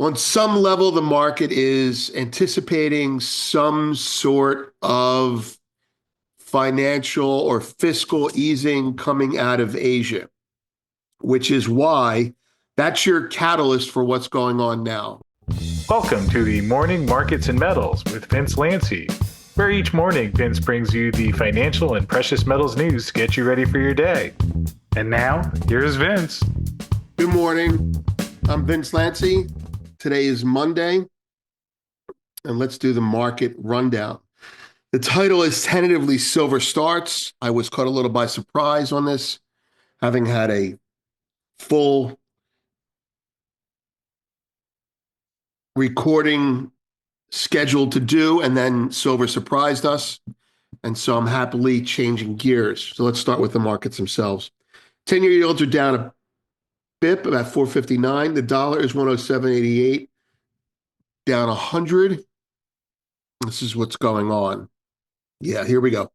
On some level, the market is anticipating some sort of financial or fiscal easing coming out of Asia, which is why that's your catalyst for what's going on now. Welcome to the Morning Markets and Metals with Vince Lanci, where each morning Vince brings you the financial and precious metals news to get you ready for your day. And now, here's Vince. Good morning. I'm Vince Lanci. Today is Monday, and let's do the market rundown. The title is tentatively Silver Starts. I was caught a little by surprise on this, having had a full recording scheduled to do, and then silver surprised us. And so I'm happily changing gears. So let's start with the markets themselves. 10-year yields are down a bit, about 459. The dollar is 107.88, down 100. This is what's going on. Yeah, here we go.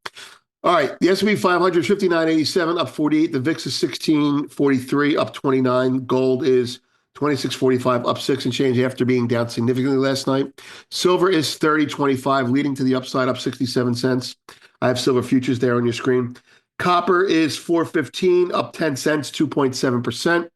All right, the S&P 500 is 59.87, up 48. The VIX is 16.43, up 29. Gold is 26.45, up 6 and change after being down significantly last night. Silver is 30.25, leading to the upside, up 67 cents. I have silver futures there on your screen. Copper is 4.15, up 10 cents, 2.7%.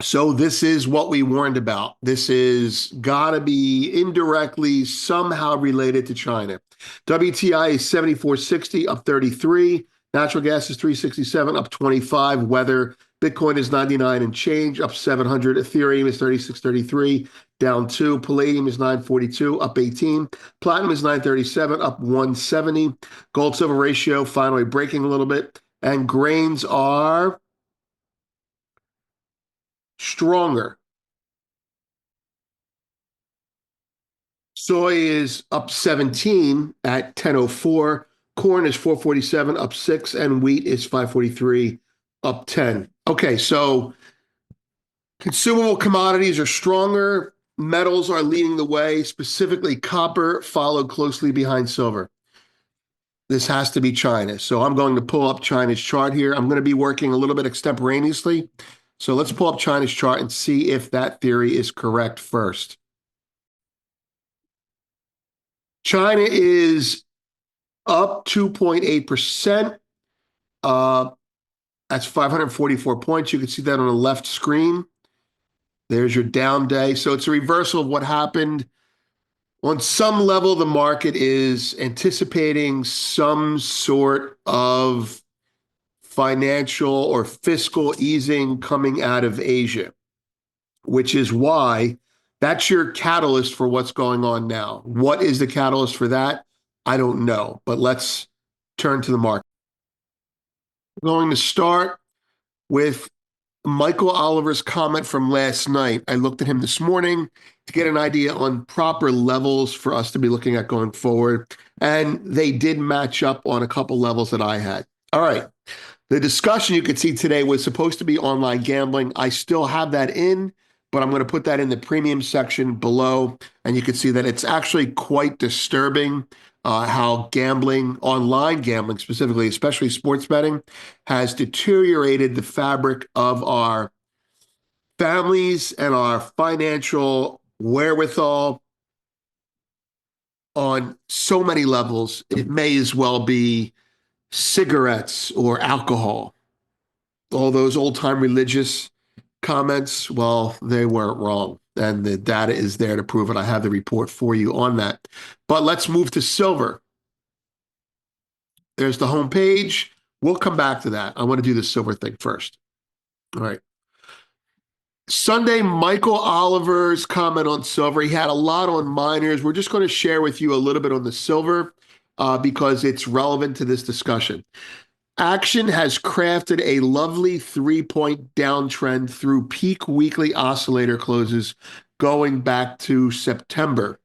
So this is what we warned about. This is got to be indirectly somehow related to China. WTI is 74.60, up 33. Natural gas is 367, up 25. Weather, Bitcoin is 99 and change, up 700. Ethereum is 36.33, down 2. Palladium is 942, up 18. Platinum is 937, up 170. Gold silver ratio finally breaking a little bit. And grains are stronger. Soy is up 17 at 10.04. Corn is 447, up 6, and wheat is 543, up 10. Okay, so consumable commodities are stronger. Metals are leading the way, specifically copper, followed closely behind silver. This has to be China. So I'm going to pull up China's chart here. I'm going to be working a little bit extemporaneously. So let's pull up China's chart and see if that theory is correct first. China is up 2.8%. That's 544 points. You can see that on the left screen. There's your down day. So it's a reversal of what happened. On some level, the market is anticipating some sort of financial or fiscal easing coming out of Asia, which is why that's your catalyst for what's going on now. What is the catalyst for that? I don't know, but let's turn to the market. We're going to start with Michael Oliver's comment from last night. I looked at him this morning to get an idea on proper levels for us to be looking at going forward, and they did match up on a couple levels that I had. All right. The discussion you could see today was supposed to be online gambling. I still have that in, but I'm going to put that in the premium section below. And you can see that it's actually quite disturbing how gambling, online gambling specifically, especially sports betting, has deteriorated the fabric of our families and our financial wherewithal on so many levels. It may as well be cigarettes or alcohol. All those old-time religious comments, well, they weren't wrong. And the data is there to prove it. I have the report for you on that. But let's move to silver. There's the home page. We'll come back to that. I want to do the silver thing first. All right. Sunday, Michael Oliver's comment on silver. He had a lot on miners. We're just going to share with you a little bit on the silver because it's relevant to this discussion. Action has crafted a lovely 3-point downtrend through peak weekly oscillator closes going back to September.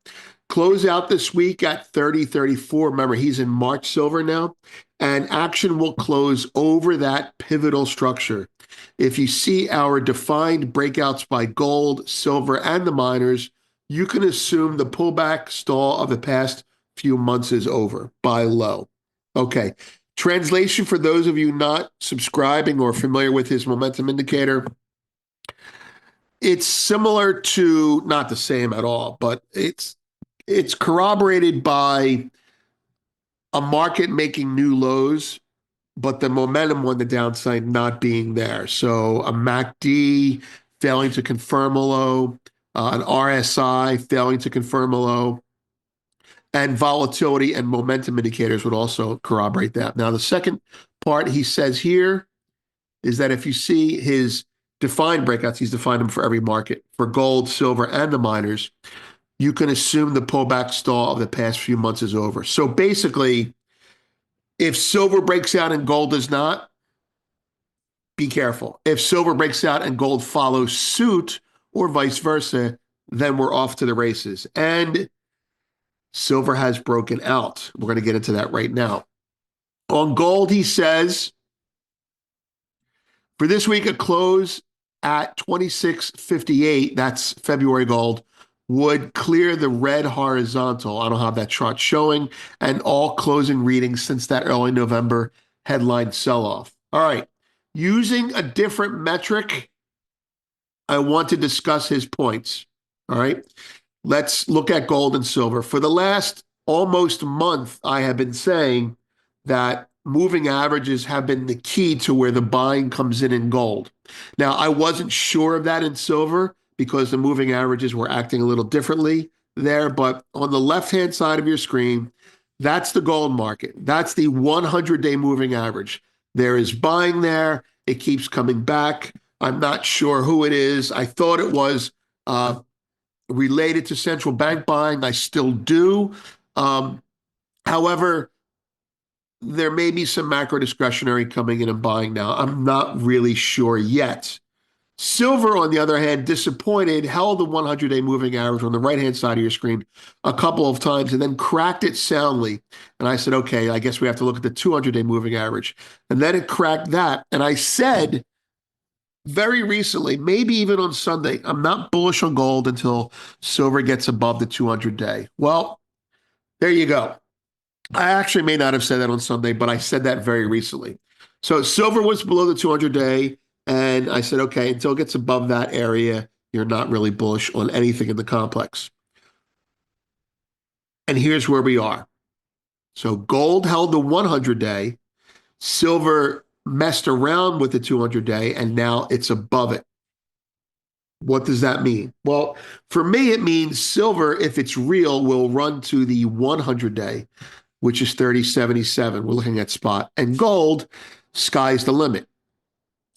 Close out this week at 30.34. Remember, he's in March silver now, and action will close over that pivotal structure. If you see our defined breakouts by gold, silver, and the miners, you can assume the pullback stall of the past few months is over. Buy low. Okay. Translation for those of you not subscribing or familiar with his momentum indicator. It's similar to, not the same at all, but it's corroborated by a market making new lows, but the momentum on the downside not being there. So a MACD failing to confirm a low, an RSI failing to confirm a low, and volatility and momentum indicators would also corroborate that. Now, the second part he says here is that if you see his defined breakouts, he's defined them for every market, for gold, silver, and the miners, you can assume the pullback stall of the past few months is over. So basically, if silver breaks out and gold does not, be careful. If silver breaks out and gold follows suit, or vice versa, then we're off to the races. And silver has broken out. We're going to get into that right now. On gold, he says, for this week, a close at 26.58, that's February gold, would clear the red horizontal. I don't have that chart showing, and all closing readings since that early November headline sell-off. All right. Using a different metric, I want to discuss his points. All right. Let's look at gold and silver. For the last almost month, I have been saying that moving averages have been the key to where the buying comes in gold. Now, I wasn't sure of that in silver because the moving averages were acting a little differently there. But on the left-hand side of your screen, that's the gold market. That's the 100-day moving average. There is buying there. It keeps coming back. I'm not sure who it is. I thought it was related to central bank buying. I still do. However, there may be some macro discretionary coming in and buying now. I'm not really sure yet. Silver, on the other hand, disappointed, held the 100-day moving average on the right-hand side of your screen a couple of times and then cracked it soundly. And I said, okay, I guess we have to look at the 200-day moving average. And then it cracked that. And I said very recently, maybe even on Sunday, I'm not bullish on gold until silver gets above the 200-day. Well, there you go. I actually may not have said that on Sunday, but I said that very recently. So silver was below the 200-day, and I said, okay, until it gets above that area, you're not really bullish on anything in the complex. And here's where we are. So gold held the 100-day, silver messed around with the 200-day, and now it's above it. What does that mean? Well, for me, it means silver, if it's real, will run to the 100-day, which is 30.77. We're looking at spot. And gold, sky's the limit.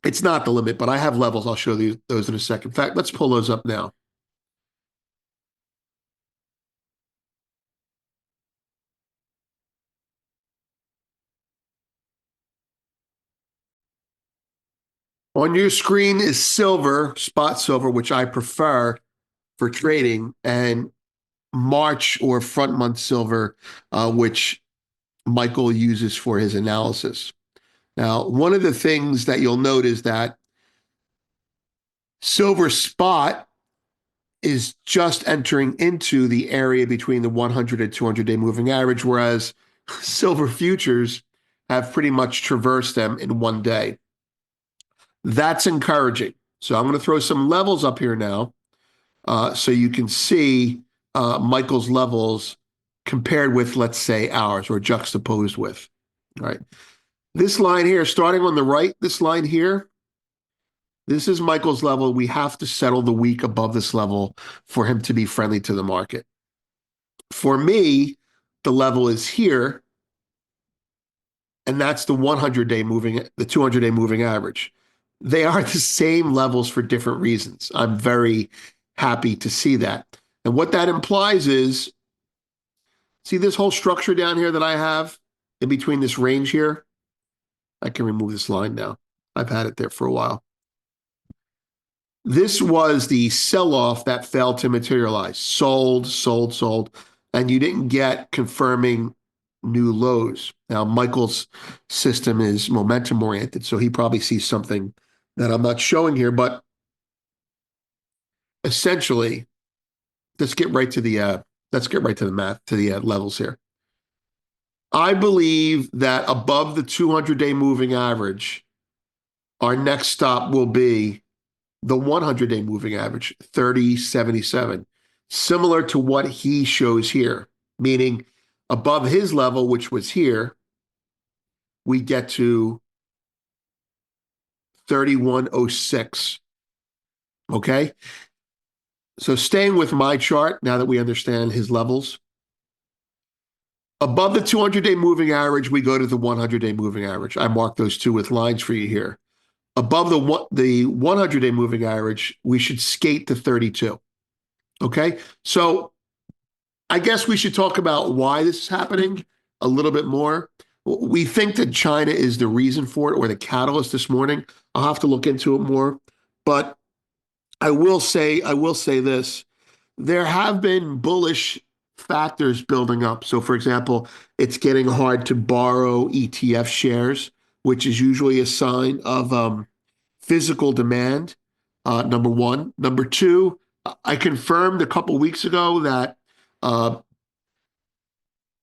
It's not the limit, but I have levels. I'll show you those in a second. In fact, let's pull those up now. On your screen is silver, spot silver, which I prefer for trading, and March or front month silver, which Michael uses for his analysis. Now, one of the things that you'll note is that silver spot is just entering into the area between the 100 and 200-day moving average, whereas silver futures have pretty much traversed them in one day. That's encouraging. So I'm going to throw some levels up here now so you can see Michael's levels compared with, let's say, ours, or juxtaposed with. All right. This line here, starting on the right, this line here, this is Michael's level. We have to settle the week above this level for him to be friendly to the market. For me, the level is here, and that's the 100-day moving, the 200-day moving average. They are the same levels for different reasons. I'm very happy to see that. And what that implies is, see this whole structure down here that I have in between this range here? I can remove this line now. I've had it there for a while. This was the sell-off that failed to materialize. Sold, sold, sold, and you didn't get confirming new lows. Now, Michael's system is momentum-oriented, so he probably sees something that I'm not showing here, but essentially, let's get right to the math, to the levels here. I believe that above the 200-day moving average, our next stop will be the 100-day moving average, 30.77, similar to what he shows here, meaning above his level, which was here, we get to 31.06. Okay. So staying with my chart, now that we understand his levels, above the 200-day moving average, we go to the 100-day moving average. I mark those two with lines for you here. Above the 100-day moving average, we should skate to 32. Okay. So I guess we should talk about why this is happening a little bit more. We think that China is the reason for it or the catalyst this morning. I'll have to look into it more. But I will say this. There have been bullish factors building up. So, for example, it's getting hard to borrow ETF shares, which is usually a sign of physical demand, number one. Number two, I confirmed a couple weeks ago that uh,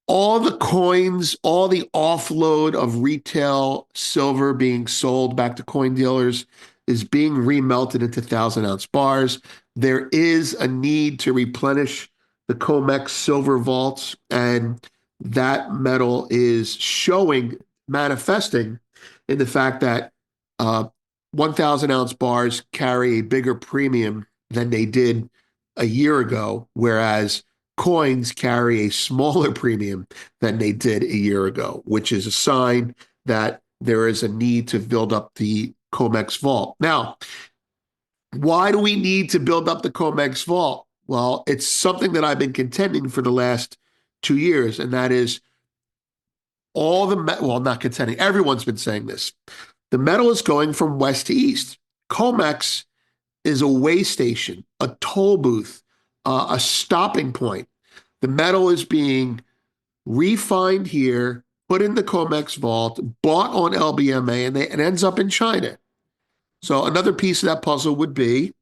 all the coins, all the offload of retail silver being sold back to coin dealers is being remelted into 1,000-ounce bars. There is a need to replenish the COMEX silver vaults, and that metal is manifesting in the fact that 1,000-ounce bars carry a bigger premium than they did a year ago, whereas coins carry a smaller premium than they did a year ago, which is a sign that there is a need to build up the COMEX vault. Now, why do we need to build up the COMEX vault? Well, it's something that I've been contending for the last 2 years, and that is well, not contending, everyone's been saying this. The metal is going from west to east. COMEX is a way station, a toll booth, a stopping point. The metal is being refined here, put in the COMEX vault, bought on LBMA, and it ends up in China. So another piece of that puzzle would be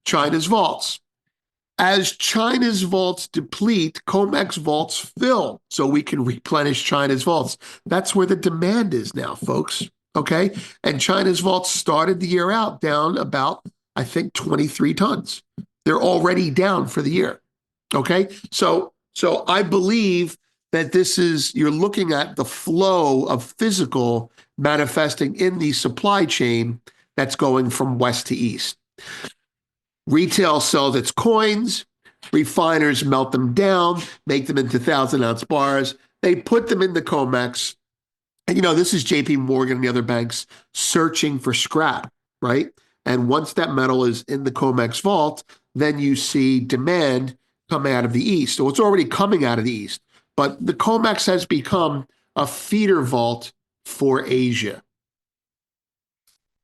China's vaults. As China's vaults deplete, COMEX vaults fill so we can replenish China's vaults. That's where the demand is now, folks. Okay. And China's vaults started the year out down about, I think, 23 tons. They're already down for the year. Okay. So I believe that you're looking at the flow of physical manifesting in the supply chain that's going from west to east. Retail sells its coins, refiners melt them down, make them into 1,000-ounce bars. They put them in the COMEX. And, this is JP Morgan and the other banks searching for scrap, right? And once that metal is in the COMEX vault, then you see demand coming out of the east. So it's already coming out of the east. But the COMEX has become a feeder vault for Asia.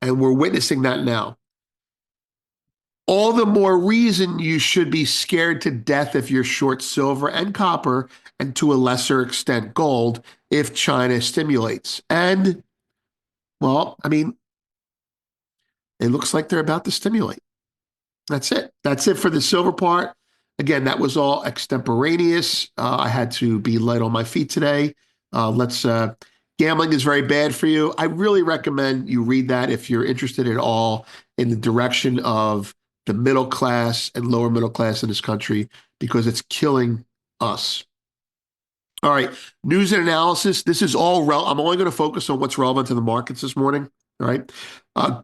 And we're witnessing that now. All the more reason you should be scared to death if you're short silver and copper, and to a lesser extent gold, if China stimulates. And, well, I mean, it looks like they're about to stimulate. That's it. That's it for the silver part. Again, that was all extemporaneous. I had to be light on my feet today. Gambling is very bad for you. I really recommend you read that if you're interested at all in the direction of the middle class and lower middle class in this country, because it's killing us. All right, news and analysis. This is I'm only going to focus on what's relevant to the markets this morning. All right.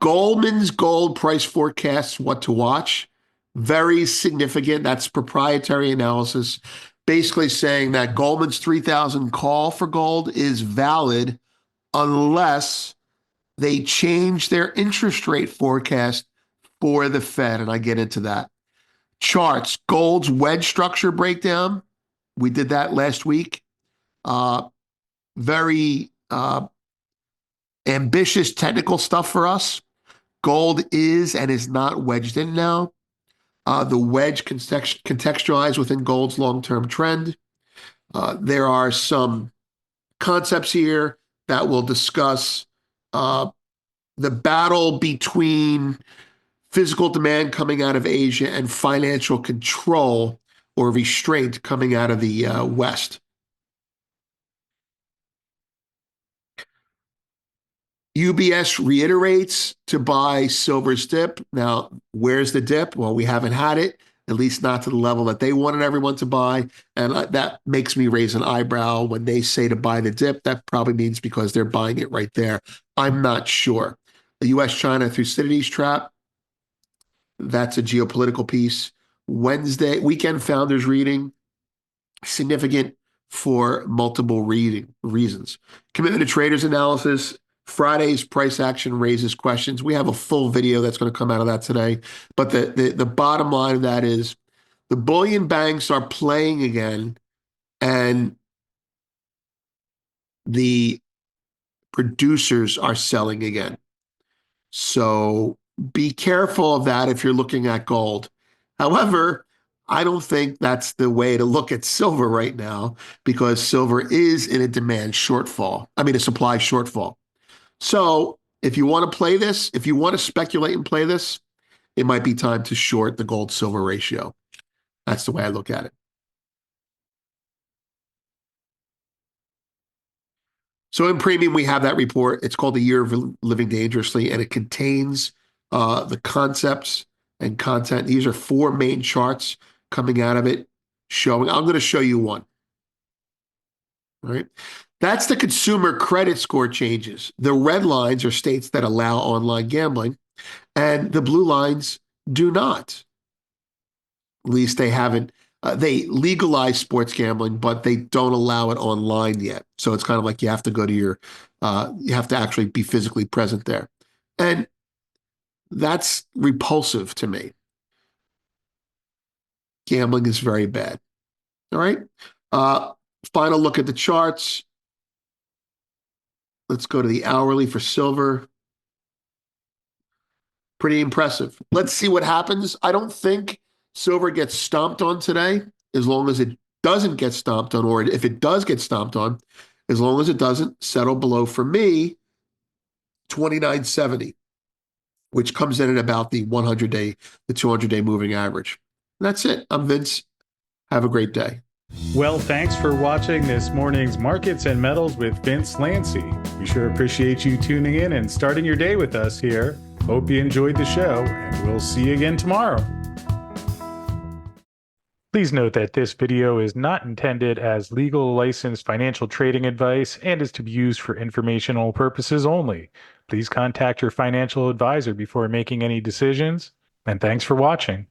Goldman's gold price forecasts what to watch. Very significant. That's proprietary analysis, basically saying that Goldman's 3,000 call for gold is valid unless they change their interest rate forecast for the Fed. And I get into that. Charts, gold's wedge structure breakdown. We did that last week. Very ambitious technical stuff for us. Gold is and is not wedged in now. The wedge contextualized within gold's long-term trend. There are some concepts here that will discuss the battle between physical demand coming out of Asia and financial control or restraint coming out of the West. UBS reiterates to buy silver's dip. Now, where's the dip? Well, we haven't had it, at least not to the level that they wanted everyone to buy. And that makes me raise an eyebrow when they say to buy the dip. That probably means because they're buying it right there. I'm not sure. The US-China Thucydides trap, that's a geopolitical piece. Wednesday, weekend founders reading, significant for multiple reasons. Commitment to traders analysis. Friday's price action raises questions. We have a full video that's going to come out of that today. But the bottom line of that is the bullion banks are playing again, and the producers are selling again. So be careful of that if you're looking at gold. However, I don't think that's the way to look at silver right now because silver is in a demand shortfall. I mean, a supply shortfall. So if you want to play this, if you want to speculate and play this, it might be time to short the gold silver ratio. That's the way I look at it. So in premium, we have that report. It's called The Year of Living Dangerously, and it contains the concepts and content. These are four main charts coming out of it showing. I'm going to show you one. All right. That's the consumer credit score changes. The red lines are states that allow online gambling, and the blue lines do not. At least they haven't. They legalize sports gambling, but they don't allow it online yet. So it's kind of like you have to go to you have to actually be physically present there. And that's repulsive to me. Gambling is very bad. All right. Final look at the charts. Let's go to the hourly for silver. Pretty impressive. Let's see what happens. I don't think silver gets stomped on today, as long as it doesn't get stomped on, or if it does get stomped on, as long as it doesn't settle below, for me, 29.70, which comes in at about the 100-day, the 200-day moving average. That's it. I'm Vince. Have a great day. Well, thanks for watching this morning's Markets and Metals with Vince Lanci. We sure appreciate you tuning in and starting your day with us here. Hope you enjoyed the show, and we'll see you again tomorrow. Please note that this video is not intended as legal licensed financial trading advice and is to be used for informational purposes only. Please contact your financial advisor before making any decisions, and thanks for watching.